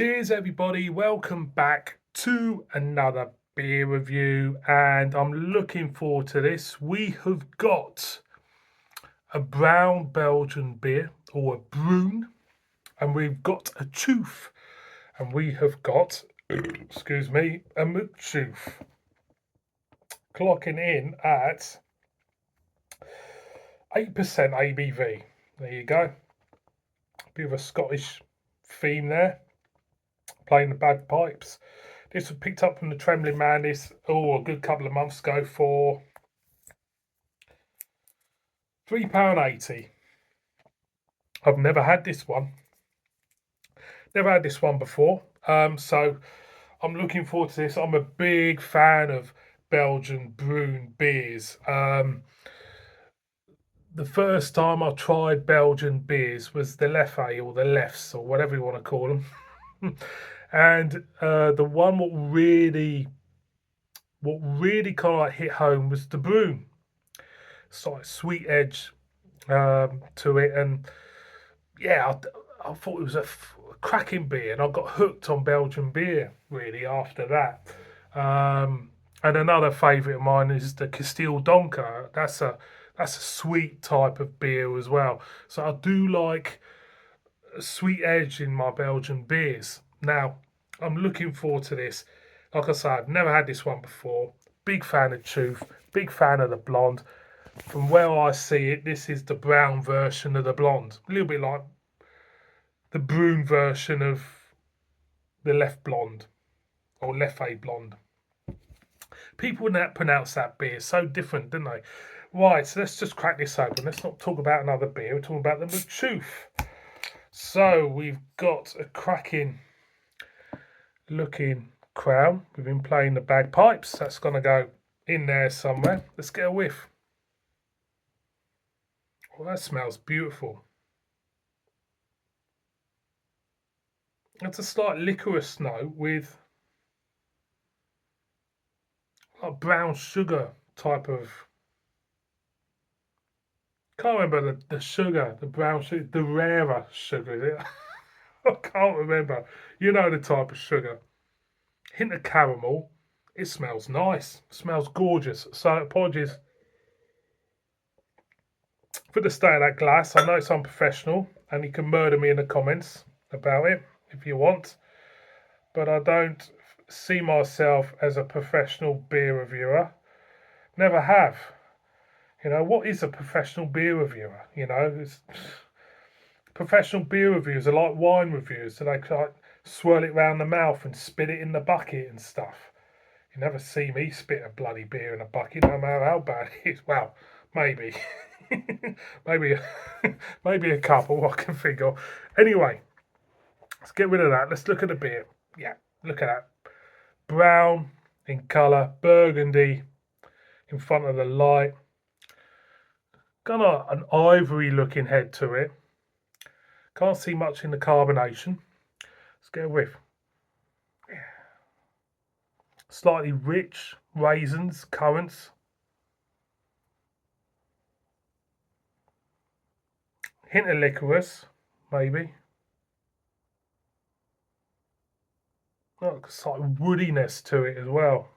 Cheers, everybody. Welcome back to another beer review, and I'm looking forward to this. We have got a brown Belgian beer, or a Brune, and we've got a Chouffe, and we have got, excuse me, a Chouffe. Clocking in at 8% ABV. There you go. Bit of a Scottish theme there, playing the bagpipes. This was picked up from the Trembling Man a good couple of months ago for £3.80. I've never had this one. Never had this one before. So I'm looking forward to this. I'm a big fan of Belgian Brune beers. The first time I tried Belgian beers was the Leffe or the Lefs or whatever you want to call them. And the one what really kind of like hit home was the Brune. It's like sweet edge to it, and yeah, I thought it was a cracking beer, and I got hooked on Belgian beer really after that. And another favourite of mine is the Castile Donker. That's a sweet type of beer as well. So I do like a sweet edge in my Belgian beers. Now I'm looking forward to this. Like I said, I've never had this one before. Big fan of Chouffe. Big fan of the blonde. From where I see it, this is the brown version of the blonde. A little bit like the Brune version of the Left Blonde or Leffe Blonde. People would not pronounce that beer so different, didn't they? Right, so let's just crack this open. Let's not talk about another beer. We're talking about the Chouffe. So we've got a cracking looking crown. We've been playing the bagpipes. That's going to go in there somewhere. Let's get a whiff. Oh, that smells beautiful. It's a slight licorice note with like brown sugar type of. Can't remember the sugar, the brown sugar, the rarer sugar, is it? I can't remember. You know the type of sugar. Hint of caramel. It smells nice. It smells gorgeous. So apologies for the state of that glass. I know it's unprofessional, and you can murder me in the comments about it if you want. But I don't see myself as a professional beer reviewer. Never have. What is a professional beer reviewer? Professional beer reviews are like wine reviews, so they like swirl it round the mouth and spit it in the bucket and stuff. You never see me spit a bloody beer in a bucket, no matter how bad it is. Well, maybe, maybe, maybe a couple I can think of. Anyway, let's get rid of that. Let's look at the beer. Yeah, look at that. Brown in colour, burgundy in front of the light. Got an ivory looking head to it. Can't see much in the carbonation. Let's get a whiff. Slightly rich raisins, currants. Hint of licorice, maybe. Oh, slight woodiness to it as well.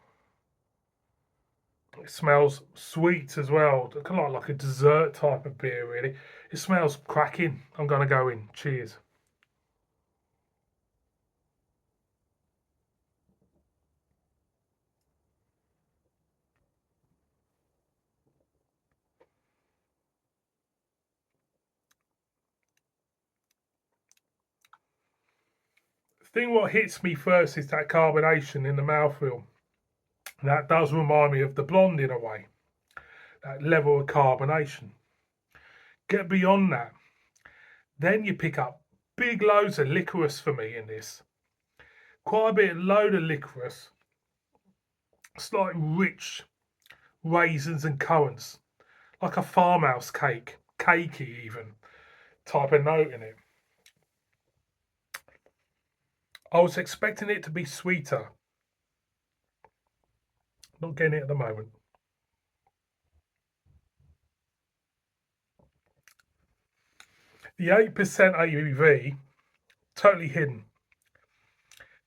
It smells sweet as well. Kind of like a dessert type of beer, really. It smells cracking. I'm going to go in. Cheers. The thing what hits me first is that carbonation in the mouthfeel. That does remind me of the blonde in a way. That level of carbonation. Get beyond that. Then you pick up big loads of licorice for me in this. Quite a bit load of licorice. Slight rich raisins and currants. Like a farmhouse cake. Cakey even. Type of note in it. I was expecting it to be sweeter. Not getting it at the moment. The 8% ABV, totally hidden.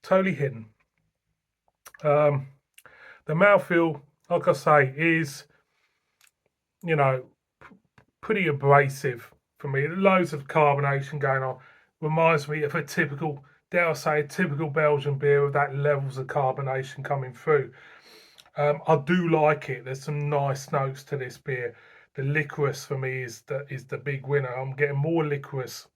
totally hidden. Um, the mouthfeel, like I say, is, you know, pretty abrasive for me. Loads of carbonation going on. Reminds me of a typical, dare I say, a typical Belgian beer with that levels of carbonation coming through. I do like it. There's some nice notes to this beer. The licorice for me is the big winner. I'm getting more licorice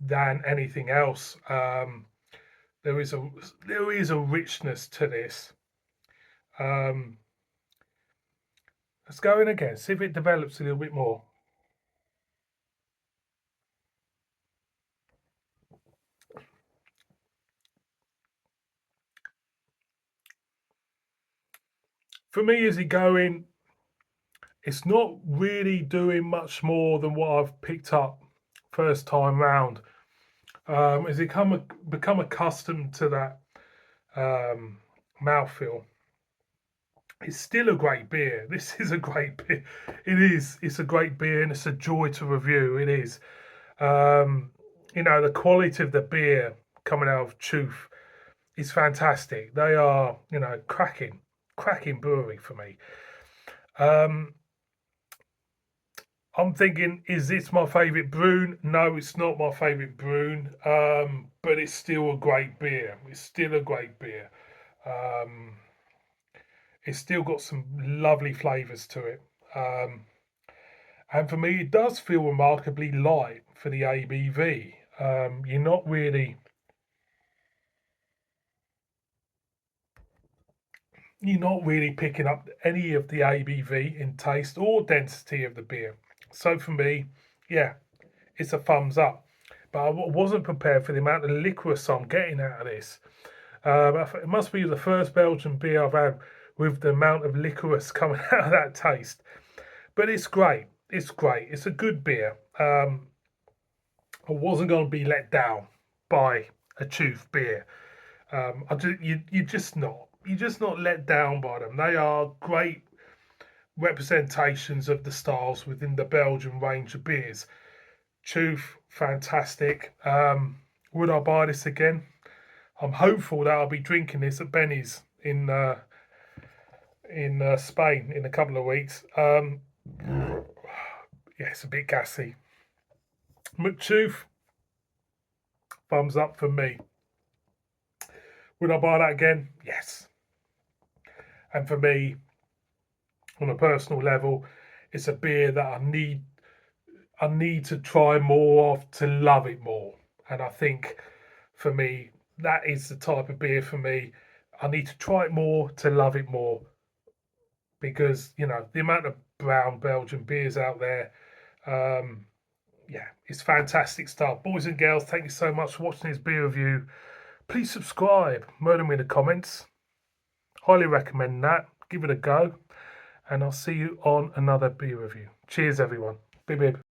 than anything else. There is a richness to this. Um, let's go in again. See if it develops a little bit more. For me, is it going? It's not really doing much more than what I've picked up first time round. As it become accustomed to that mouthfeel, it's still a great beer. This is a great beer. It is. It's a great beer, and it's a joy to review. It is. Um, the quality of the beer coming out of Chouffe is fantastic. They are, cracking brewery for me. Um, I'm thinking, is this my favourite Brune? No, it's not my favourite Brune, but it's still a great beer. It's still a great beer. Um, it's still got some lovely flavours to it. And for me, it does feel remarkably light for the ABV. You're not really picking up any of the ABV in taste or density of the beer. So for me, yeah, it's a thumbs up. But I wasn't prepared for the amount of licorice I'm getting out of this. It must be the first Belgian beer I've had with the amount of licorice coming out of that taste. But it's great. It's great. It's a good beer. I wasn't going to be let down by a Chouffe beer. You're just not. You're just not let down by them. They are great representations of the styles within the Belgian range of beers. Chouffe, fantastic. Would I buy this again? I'm hopeful that I'll be drinking this at Benny's in Spain in a couple of weeks. Yeah, it's a bit gassy. McChoof, thumbs up for me. Would I buy that again? Yes. And for me, on a personal level, it's a beer that I need to try more of to love it more. And I think for me, that is the type of beer for me. I need to try it more to love it more because the amount of brown Belgian beers out there, um, yeah, it's fantastic stuff. Boys and girls, thank you so much for watching this beer review. Please subscribe, murder me in the comments. Highly recommend that. Give it a go, and I'll see you on another beer review. Cheers, everyone. Bib bib.